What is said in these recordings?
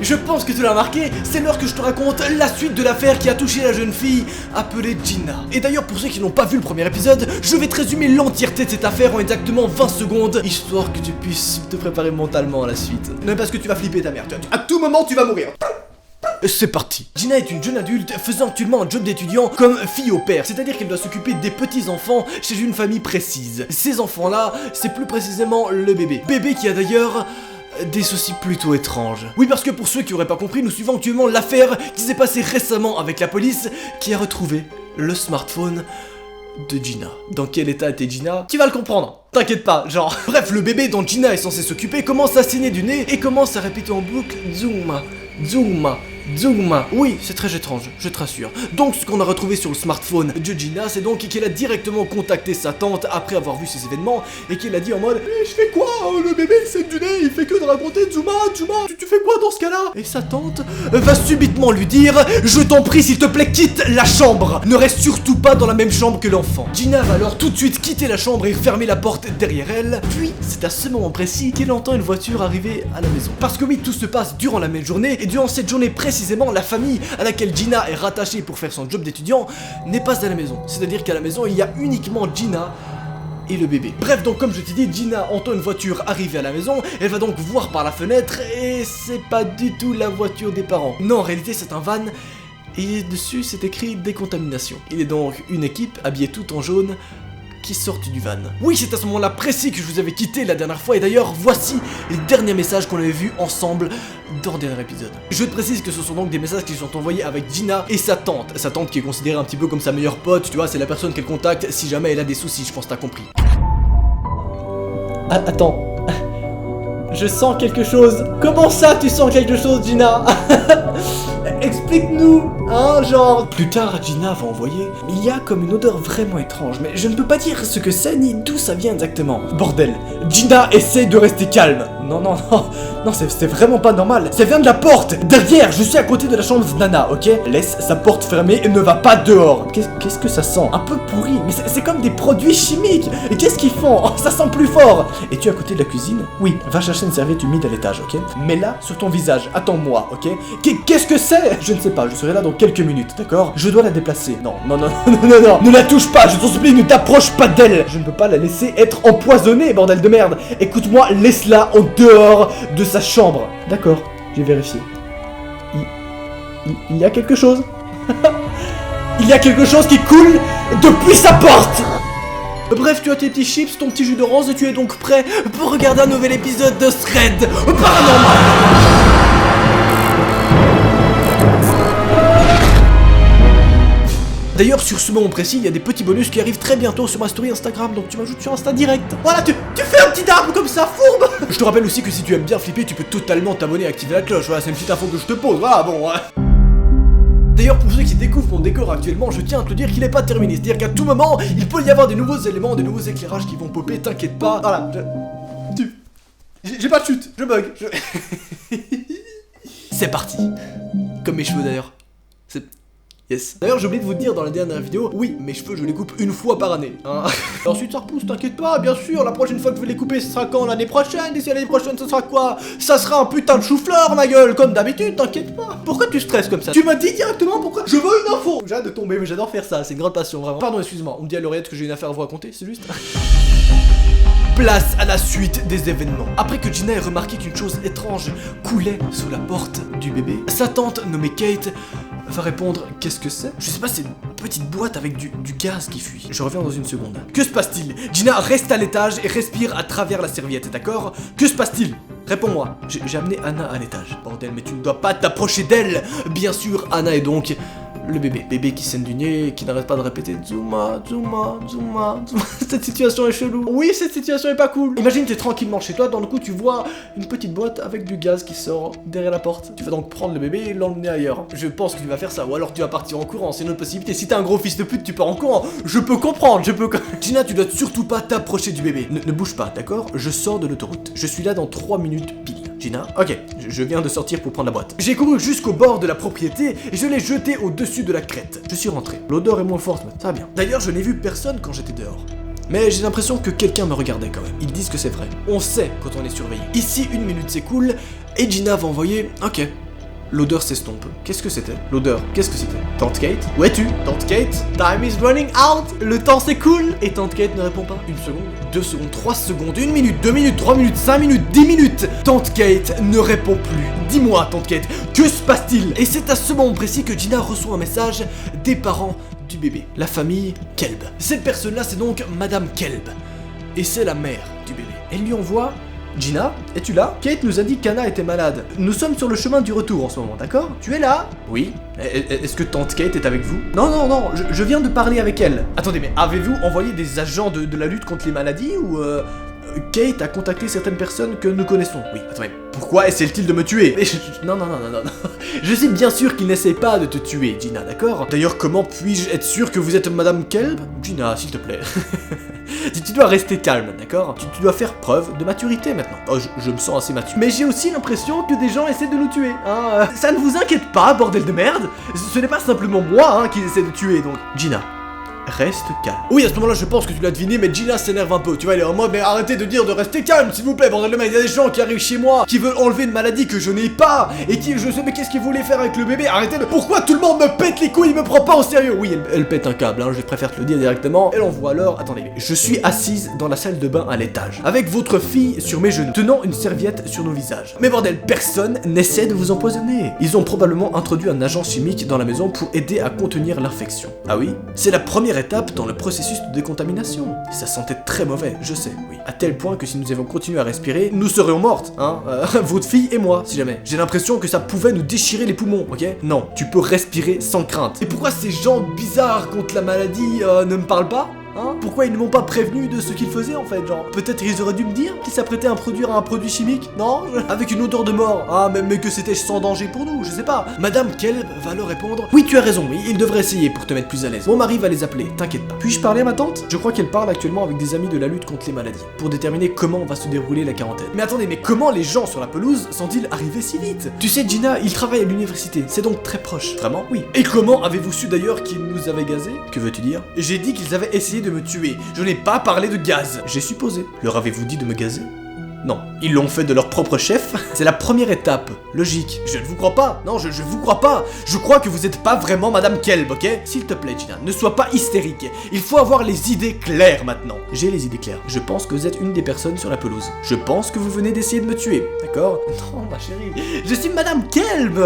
Je pense que tu l'as remarqué, c'est l'heure que je te raconte la suite de l'affaire qui a touché la jeune fille appelée Gina. Et d'ailleurs, pour ceux qui n'ont pas vu le premier épisode, je vais te résumer l'entièreté de cette affaire en exactement 20 secondes, histoire que tu puisses te préparer mentalement à la suite. Non, parce que tu vas flipper ta mère, à tout moment tu vas mourir. C'est parti. Gina est une jeune adulte faisant actuellement un job d'étudiant comme fille au père, c'est-à-dire qu'elle doit s'occuper des petits-enfants chez une famille précise. Ces enfants-là, c'est plus précisément le bébé. Bébé qui a d'ailleurs des soucis plutôt étranges. Oui, parce que pour ceux qui auraient pas compris, nous suivons actuellement l'affaire qui s'est passée récemment avec la police qui a retrouvé le smartphone de Gina. Dans quel état était Gina? Tu vas le comprendre, t'inquiète pas, genre. Bref, le bébé dont Gina est censée s'occuper commence à saigner du nez et commence à répéter en boucle Zoom, Zoom, Zoom. Oui, c'est très étrange, je te rassure. Donc ce qu'on a retrouvé sur le smartphone de Gina, c'est donc qu'elle a directement contacté sa tante après avoir vu ces événements et qu'elle a dit en mode je fais quoi? Le bébé il saigne du nez, il fait que de raconter Zuma, tu fais quoi dans ce cas-là? Et sa tante va subitement lui dire je t'en prie s'il te plaît quitte la chambre. Ne reste surtout pas dans la même chambre que l'enfant. Gina va alors tout de suite quitter la chambre et fermer la porte derrière elle. Puis c'est à ce moment précis qu'elle entend une voiture arriver à la maison. Parce que oui, tout se passe durant la même journée et durant cette journée précisément, la famille à laquelle Gina est rattachée pour faire son job d'étudiant n'est pas à la maison. C'est-à-dire qu'à la maison, il y a uniquement Gina et le bébé. Bref, donc comme je t'ai dit, Gina entend une voiture arriver à la maison, elle va donc voir par la fenêtre et c'est pas du tout la voiture des parents. Non, en réalité, c'est un van et dessus c'est écrit décontamination. Il est donc une équipe habillée tout en jaune qui sortent du van. Oui, c'est à ce moment-là précis que je vous avais quitté la dernière fois et d'ailleurs, voici les derniers messages qu'on avait vus ensemble dans le dernier épisode. Je te précise que ce sont donc des messages qui sont envoyés avec Gina et sa tante qui est considérée un petit peu comme sa meilleure pote, tu vois, c'est la personne qu'elle contacte si jamais elle a des soucis, je pense que t'as compris. Attends, je sens quelque chose. Comment ça tu sens quelque chose, Gina? Explique-nous, hein, genre... Plus tard, Gina va envoyer... Il y a comme une odeur vraiment étrange, mais je ne peux pas dire ce que c'est ni d'où ça vient exactement. Bordel, Gina essaie de rester calme. Non, c'est vraiment pas normal. Ça vient de la porte, derrière, je suis à côté de la chambre de Nana, ok? Laisse sa porte fermée et ne va pas dehors. Qu'est-ce que ça sent? Un peu pourri, mais c'est comme des produits chimiques. Et qu'est-ce qu'ils font? Oh, ça sent plus fort. Es-tu à côté de la cuisine? Oui, va chercher une serviette humide à l'étage, ok? Mets-la sur ton visage, attends-moi, ok? Qu'est-ce que c'est? Je ne sais pas, je serai là dans quelques minutes, d'accord? Je dois la déplacer. Non, ne la touche pas, je t'en supplie, ne t'approche pas d'elle. Je ne peux pas la laisser être empoisonnée, bordel de merde. Écoute-moi, laisse-la en dehors de sa chambre. D'accord, j'ai vérifié. Il y a quelque chose. Il y a quelque chose qui coule depuis sa porte. Bref, tu as tes petits chips, ton petit jus d'orange et tu es donc prêt pour regarder un nouvel épisode de Thread Paranormal. D'ailleurs, sur ce moment précis, il y a des petits bonus qui arrivent très bientôt sur ma story Instagram, donc tu m'ajoutes sur Insta direct. Voilà, tu fais un petit arbre comme ça, fourbe. Je te rappelle aussi que si tu aimes bien flipper, tu peux totalement t'abonner et activer la cloche. Voilà, c'est une petite info que je te pose, voilà, bon. D'ailleurs, pour ceux qui découvrent mon décor actuellement, je tiens à te dire qu'il n'est pas terminé. C'est-à-dire qu'à tout moment, il peut y avoir des nouveaux éléments, des nouveaux éclairages qui vont popper, t'inquiète pas. Voilà, j'ai pas de chute, je bug. C'est parti. Comme mes cheveux d'ailleurs. Yes. D'ailleurs, j'ai oublié de vous dire dans la dernière vidéo, oui, mes cheveux, je les coupe une fois par année, hein. Et ensuite, ça repousse, t'inquiète pas, bien sûr, la prochaine fois que je vais les couper, ce sera quand? L'année prochaine? Et si l'année prochaine, ce sera quoi? Ça sera un putain de chou-fleur, ma gueule, comme d'habitude, t'inquiète pas. Pourquoi tu stresses comme ça? Tu m'as dit directement pourquoi? Je veux une info. J'ai hâte de tomber, mais j'adore faire ça, c'est une grande passion, vraiment. Pardon, excuse-moi, on me dit à l'oreillette que j'ai une affaire à vous raconter, c'est juste... Place à la suite des événements. Après que Gina ait remarqué qu'une chose étrange coulait sous la porte du bébé, sa tante, nommée Kate, va répondre « Qu'est-ce que c'est ?» Je sais pas, c'est une petite boîte avec du gaz qui fuit. Je reviens dans une seconde. Que se passe-t-il? Gina reste à l'étage et respire à travers la serviette, d'accord? Que se passe-t-il? Réponds-moi. J'ai amené Anna à l'étage. Bordel, mais tu ne dois pas t'approcher d'elle. Bien sûr, Anna est donc... le bébé qui saigne du nez, qui n'arrête pas de répéter Zuma. Cette situation est chelou. Oui, cette situation est pas cool. Imagine, t'es tranquillement chez toi, dans le coup, tu vois une petite boîte avec du gaz qui sort derrière la porte. Tu vas donc prendre le bébé et l'emmener ailleurs. Je pense que tu vas faire ça, ou alors tu vas partir en courant, c'est une autre possibilité. Si t'es un gros fils de pute, tu pars en courant. Je peux comprendre, Gina, tu dois surtout pas t'approcher du bébé. Ne bouge pas, d'accord? Je sors de l'autoroute. Je suis là dans 3 minutes pile. Gina, ok, je viens de sortir pour prendre la boîte. J'ai couru jusqu'au bord de la propriété et je l'ai jetée au-dessus de la crête. Je suis rentré. L'odeur est moins forte, mais ça va bien. D'ailleurs, je n'ai vu personne quand j'étais dehors. Mais j'ai l'impression que quelqu'un me regardait quand même. Ils disent que c'est vrai. On sait quand on est surveillé. Ici, 1 minute s'écoule et Gina va envoyer « Ok, L'odeur s'estompe. Qu'est-ce que c'était? L'odeur, qu'est-ce que c'était? Tante Kate? Où es-tu? Tante Kate? Time is running out! Le temps s'écoule! Et Tante Kate ne répond pas. 1 seconde, 2 secondes, 3 secondes, 1 minute, 2 minutes, 3 minutes, 5 minutes, 10 minutes! Tante Kate ne répond plus. Dis-moi, Tante Kate, que se passe-t-il? Et c'est à ce moment précis que Gina reçoit un message des parents du bébé. La famille Kelb. Cette personne-là, c'est donc Madame Kelb. Et c'est la mère du bébé. Elle lui envoie: Gina, es-tu là? Kate nous a dit qu'Anna était malade. Nous sommes sur le chemin du retour en ce moment, d'accord? Tu es là? Oui. Est-ce que Tante Kate est avec vous? Non, je viens de parler avec elle. Attendez, mais avez-vous envoyé des agents de la lutte contre les maladies ou Kate a contacté certaines personnes que nous connaissons? Oui, attendez, pourquoi essaie-t-il de me tuer? Non. Je sais bien sûr qu'il n'essaie pas de te tuer, Gina, d'accord? D'ailleurs, comment puis-je être sûr que vous êtes Madame Kelb? Gina, s'il te plaît. Tu dois rester calme, d'accord? Tu dois faire preuve de maturité maintenant. Oh, je me sens assez mature. Mais j'ai aussi l'impression que des gens essaient de nous tuer, hein. Ça ne vous inquiète pas, bordel de merde. Ce n'est pas simplement moi, hein, qui essaie de tuer, donc... Gina, reste calme. Oui, à ce moment-là, je pense que tu l'as deviné, mais Gina s'énerve un peu. Tu vois, elle est en mode, mais arrêtez de dire de rester calme, s'il vous plaît, bordel de merde. Il y a des gens qui arrivent chez moi, qui veulent enlever une maladie que je n'ai pas, et qui, je sais, mais qu'est-ce qu'ils voulaient faire avec le bébé? Arrêtez de... Pourquoi tout le monde me pète les couilles? Il me prend pas au sérieux? Oui, elle pète un câble, hein, je préfère te le dire directement. Elle envoie alors... Attendez, je suis assise dans la salle de bain à l'étage, avec votre fille sur mes genoux, tenant une serviette sur nos visages. Mais bordel, personne n'essaie de vous empoisonner. Ils ont probablement introduit un agent chimique dans la maison pour aider à contenir l'infection. Ah oui? C'est la première étape dans le processus de décontamination. Ça sentait très mauvais, je sais, oui. À tel point que si nous avions continué à respirer, nous serions mortes, hein. Votre fille et moi, si jamais. J'ai l'impression que ça pouvait nous déchirer les poumons, ok? Non, tu peux respirer sans crainte. Et pourquoi ces gens bizarres contre la maladie ne me parlent pas? Hein? Pourquoi ils ne m'ont pas prévenu de ce qu'ils faisaient en fait? Genre, peut-être ils auraient dû me dire qu'ils s'apprêtaient à produire un produit chimique? Non? Avec une odeur de mort. Ah, mais que c'était sans danger pour nous, je sais pas. Madame Kelb va leur répondre: oui, tu as raison, oui, il devrait essayer pour te mettre plus à l'aise. Mon mari va les appeler, t'inquiète pas. Puis-je parler à ma tante? Je crois qu'elle parle actuellement avec des amis de la lutte contre les maladies pour déterminer comment va se dérouler la quarantaine. Mais attendez, mais comment les gens sur la pelouse sont-ils arrivés si vite? Tu sais, Gina, il travaille à l'université, c'est donc très proche. Vraiment? Oui. Et comment avez-vous su d'ailleurs qu'ils nous avaient gazés? Que veux-tu dire? J'ai dit qu'ils avaient essayé de me tuer. Je n'ai pas parlé de gaz. J'ai supposé. Leur avez-vous dit de me gazer? Non. Ils l'ont fait de leur propre chef? C'est la première étape. Logique. Je ne vous crois pas. Non, je vous crois pas. Je crois que vous êtes pas vraiment Madame Kelb, ok? S'il te plaît, Gina, ne sois pas hystérique. Il faut avoir les idées claires maintenant. J'ai les idées claires. Je pense que vous êtes une des personnes sur la pelouse. Je pense que vous venez d'essayer de me tuer. D'accord? Non, ma chérie. Je suis Madame Kelb.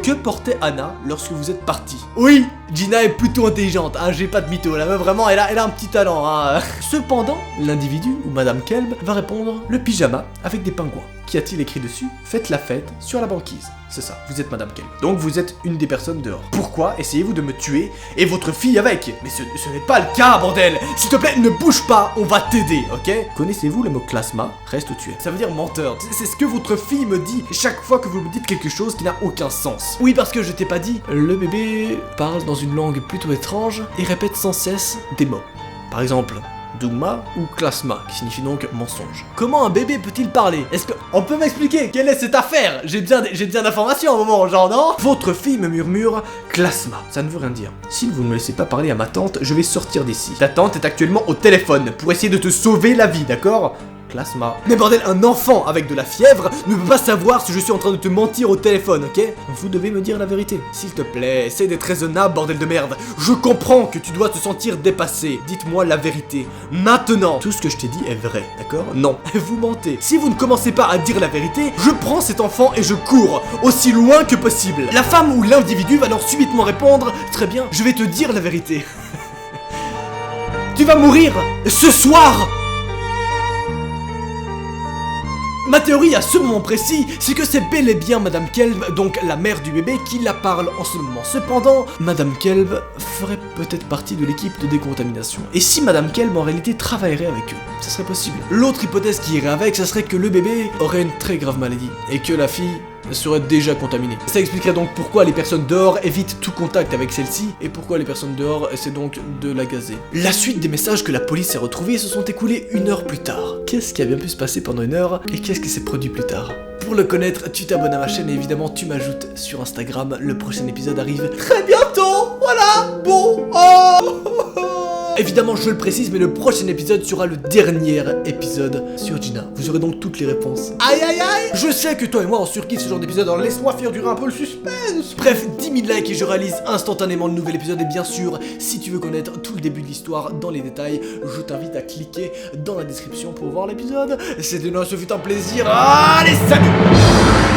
Que portait Anna lorsque vous êtes partie? Oui, Gina est plutôt intelligente, hein, j'ai pas de mytho, la meuf vraiment, elle a un petit talent, hein. Cependant, l'individu, ou Madame Kelb, va répondre: le pyjama avec des pingouins. Qu'y a-t-il écrit dessus? Faites la fête sur la banquise. C'est ça, vous êtes Madame Kelb. Donc vous êtes une des personnes dehors. Pourquoi essayez-vous de me tuer et votre fille avec? Mais ce n'est pas le cas, bordel. S'il te plaît, ne bouge pas, on va t'aider, ok? Connaissez-vous le mot clasma? Reste où tu es. Ça veut dire menteur. C'est ce que votre fille me dit chaque fois que vous me dites quelque chose qui n'a aucun sens. Oui, parce que je t'ai pas dit. Le bébé parle dans une langue plutôt étrange et répète sans cesse des mots. Par exemple, Douma ou Klasma, qui signifie donc mensonge. Comment un bébé peut-il parler? Est-ce que... On peut m'expliquer? Quelle est cette affaire? J'ai besoin d'informations au moment, genre, non? Votre fille me murmure Klasma. Ça ne veut rien dire. Si vous ne me laissez pas parler à ma tante, je vais sortir d'ici. Ta tante est actuellement au téléphone pour essayer de te sauver la vie, d'accord? Plasma. Mais bordel, un enfant avec de la fièvre ne peut pas savoir si je suis en train de te mentir au téléphone, ok? Vous devez me dire la vérité. S'il te plaît, essaie d'être raisonnable, bordel de merde. Je comprends que tu dois te sentir dépassé. Dites-moi la vérité. Maintenant. Tout ce que je t'ai dit est vrai, d'accord? Non, vous mentez. Si vous ne commencez pas à dire la vérité, je prends cet enfant et je cours aussi loin que possible. La femme ou l'individu va alors subitement répondre: très bien, je vais te dire la vérité. Tu vas mourir ce soir. Ma théorie à ce moment précis, c'est que c'est bel et bien Madame Kelb, donc la mère du bébé, qui la parle en ce moment. Cependant, Madame Kelb ferait peut-être partie de l'équipe de décontamination. Et si Madame Kelb en réalité travaillerait avec eux, ça serait possible. L'autre hypothèse qui irait avec, ça serait que le bébé aurait une très grave maladie, et que la fille serait déjà contaminée. Ça expliquerait donc pourquoi les personnes dehors évitent tout contact avec celle-ci, et pourquoi les personnes dehors essaient donc de la gazer. La suite des messages que la police a retrouvés se sont écoulés 1 heure plus tard. Qu'est-ce qui a bien pu se passer pendant 1 heure, et qu'est-ce qui s'est produit plus tard? Pour le connaître, tu t'abonnes à ma chaîne et évidemment tu m'ajoutes sur Instagram. Le prochain épisode arrive très bientôt. Voilà. Bon. Oh. Évidemment, je le précise, mais le prochain épisode sera le dernier épisode sur Gina. Vous aurez donc toutes les réponses. Aïe aïe aïe. Je sais que toi et moi on surkiffe ce genre d'épisode, alors laisse-moi faire durer un peu le suspense. Bref, 10 000 likes et je réalise instantanément le nouvel épisode. Et bien sûr, si tu veux connaître tout le début de l'histoire dans les détails, je t'invite à cliquer dans la description pour voir l'épisode. C'était ce fut un plaisir. Allez, salut.